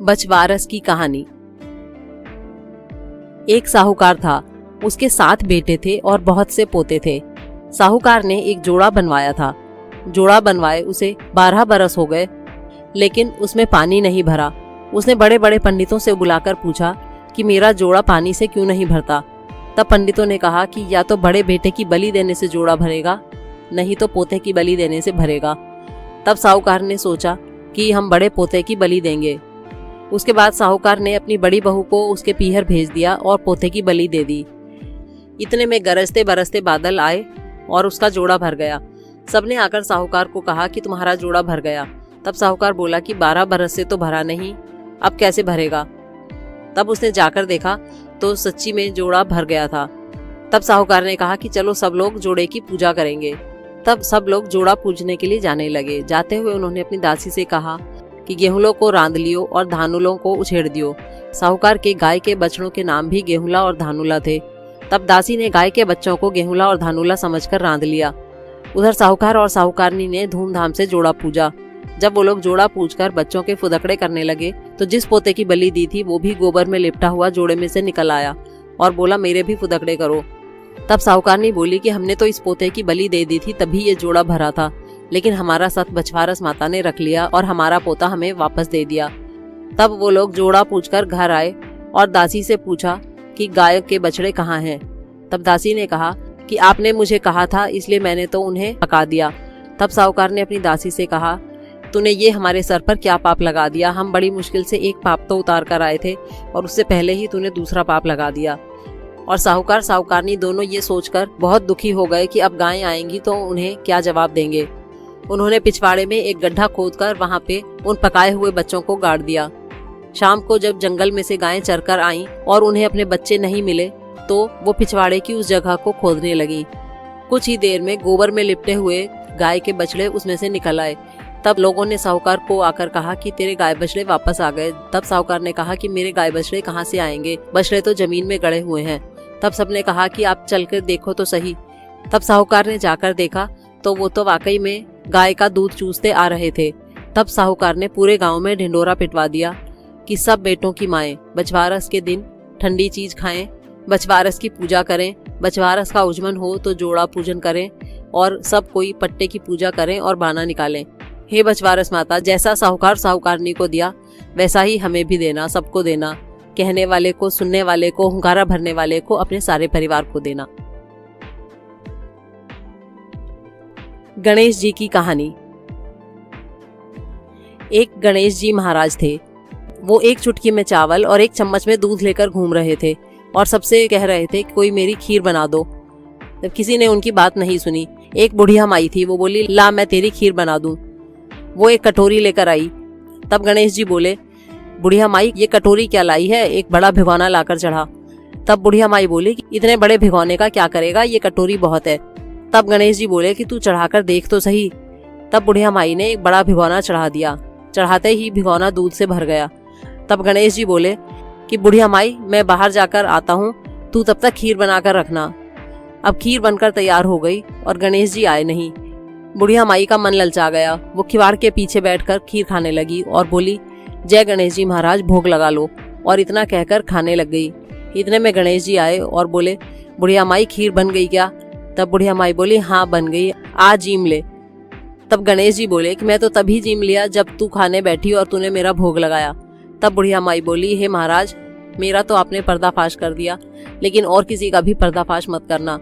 बछवारस की कहानी। एक साहूकार था, उसके 7 बेटे थे और बहुत से पोते थे। साहूकार ने एक जोड़ा बनवाया था। जोड़ा बनवाए उसे 12 बरस हो गए, लेकिन उसमें पानी नहीं भरा। उसने बड़े बड़े पंडितों से बुलाकर पूछा कि मेरा जोड़ा पानी से क्यों नहीं भरता। तब पंडितों ने कहा कि या तो बड़े बेटे की बलि देने से जोड़ा भरेगा, नहीं तो पोते की बलि देने से भरेगा। तब साहूकार ने सोचा कि हम बड़े पोते की बलि देंगे। उसके बाद साहूकार ने अपनी बड़ी बहू को उसके पीहर भेज दिया और पोते की बलि दे दी। इतने में गरजते बरसते बादल आए और उसका जोड़ा भर गया। सबने आकर साहूकार को कहा कि तुम्हारा जोड़ा भर गया। तब साहूकार बोला कि 12 बरस से तो भरा नहीं, अब कैसे भरेगा। तब उसने जाकर देखा तो सच्ची में जोड़ा भर गया था। तब साहूकार ने कहा कि चलो सब लोग जोड़े की पूजा करेंगे। तब सब लोग जोड़ा पूजने के लिए जाने लगे। जाते हुए उन्होंने अपनी दासी से कहा कि गेहूलों को रांध लियो और धानुलों को उछेड़ दियो। साहूकार के गाय के बछड़ों के नाम भी गेहूला और धानुला थे। तब दासी ने गाय के बच्चों को गेहूला और धानुला समझकर रांध लिया। उधर साहूकार और साहूकारनी ने धूमधाम से जोड़ा पूजा। जब वो लोग जोड़ा पूजकर बच्चों के फुदकड़े करने लगे तो जिस पोते की बलि दी थी वो भी गोबर में लिपटा हुआ जोड़े में से निकल आया और बोला मेरे भी फुदकड़े करो। तब साहूकारनी बोली कि हमने तो इस पोते की बलि दे दी थी तभी ये जोड़ा भरा था, लेकिन हमारा सत बछवारस माता ने रख लिया और हमारा पोता हमें वापस दे दिया। तब वो लोग जोड़ा पूछकर घर आए और दासी से पूछा कि गाय के बछड़े कहाँ हैं। तब दासी ने कहा कि आपने मुझे कहा था इसलिए मैंने तो उन्हें पका दिया। तब साहूकार ने अपनी दासी से कहा तूने ये हमारे सर पर क्या पाप लगा दिया। हम बड़ी मुश्किल से एक पाप तो उतार कर आए थे और उससे पहले ही तूने दूसरा पाप लगा दिया। और साहूकार साहूकारनी दोनों ये सोचकर बहुत दुखी हो गए कि अब गायें आएंगी तो उन्हें क्या जवाब देंगे। उन्होंने पिछवाड़े में एक गड्ढा खोदकर वहां पे उन पकाए हुए बच्चों को गाड़ दिया। शाम को जब जंगल में से गायें चरकर आईं और उन्हें अपने बच्चे नहीं मिले तो वो पिछवाड़े की उस जगह को खोदने लगी। कुछ ही देर में गोबर में लिपटे हुए गाय के बछड़े उसमें से निकल आए। तब लोगों ने साहूकार को आकर कहा कि तेरे गाय बछड़े वापस आ गए। तब साहूकार ने कहा कि मेरे गाय बछड़े कहाँ से आएंगे, बछड़े तो जमीन में गड़े हुए हैं। तब सबने कहा कि आप चलकर देखो तो सही। तब साहूकार ने जाकर देखा तो वो तो वाकई में गाय का दूध चूसते आ रहे थे। तब साहूकार ने पूरे गांव में ढिंडोरा पिटवा दिया कि सब बेटों की माएं बछवारस के दिन ठंडी चीज खाएं, बछवारस की पूजा करें, बछवारस का उजमन हो तो जोड़ा पूजन करें और सब कोई पट्टे की पूजा करें और बाना निकालें। हे बछवारस माता, जैसा साहूकार साहूकारनी को दिया वैसा ही हमें भी देना, सबको देना। कहने वाले को, सुनने वाले को, हुंकारा भरने वाले को, अपने सारे परिवार को देना। गणेश जी की कहानी। एक गणेश जी महाराज थे। वो एक चुटकी में चावल और एक चम्मच में दूध लेकर घूम रहे थे और सबसे कह रहे थे कि कोई मेरी खीर बना दो। जब किसी ने उनकी बात नहीं सुनी, एक बुढ़िया माई थी, वो बोली ला मैं तेरी खीर बना दूं। वो एक कटोरी लेकर आई। तब गणेश जी बोले बुढ़िया माई ये कटोरी क्या लाई है, एक बड़ा भिगोना लाकर चढ़ा। तब बुढ़िया माई बोली कि इतने बड़े भिगोने का क्या करेगा, ये कटोरी बहुत है। तब गणेश जी बोले कि तू चढ़ाकर देख तो सही। तब बुढ़िया माई ने एक बड़ा भिगोना चढ़ा दिया। चढ़ाते ही भिगोना दूध से भर गया। तब गणेश जी बोले कि बुढ़िया माई मैं बाहर जाकर आता हूँ, तू तब तक खीर बनाकर रखना। अब खीर बनकर तैयार हो गई और गणेश जी आए नहीं। बुढ़िया माई का मन ललचा गया। वो किवाड़ के पीछे बैठकर खीर खाने लगी और बोली जय गणेश जी महाराज, भोग लगा लो। और इतना कहकर खाने लग गई। इतने में गणेश जी आए और बोले बुढ़िया माई खीर बन गई क्या। तब बुढ़िया माई बोली हाँ बन गई, आ जीम ले। तब गणेश जी बोले कि मैं तो तभी जीम लिया जब तू खाने बैठी और तूने मेरा भोग लगाया। तब बुढ़िया माई बोली हे महाराज, मेरा तो आपने पर्दाफाश कर दिया, लेकिन और किसी का भी पर्दाफाश मत करना।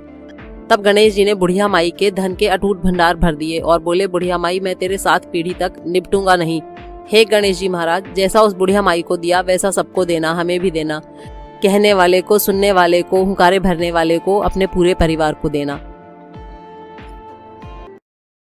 तब गणेश जी ने बुढ़िया माई के धन के अटूट भंडार भर दिए और बोले बुढ़िया माई मैं तेरे 7 पीढ़ी तक निपटूंगा नहीं। हे गणेश जी महाराज, जैसा उस बुढ़िया माई को दिया वैसा सबको देना, हमें भी देना। कहने वाले को, सुनने वाले को, हुंकारे भरने वाले को, अपने पूरे परिवार को देना।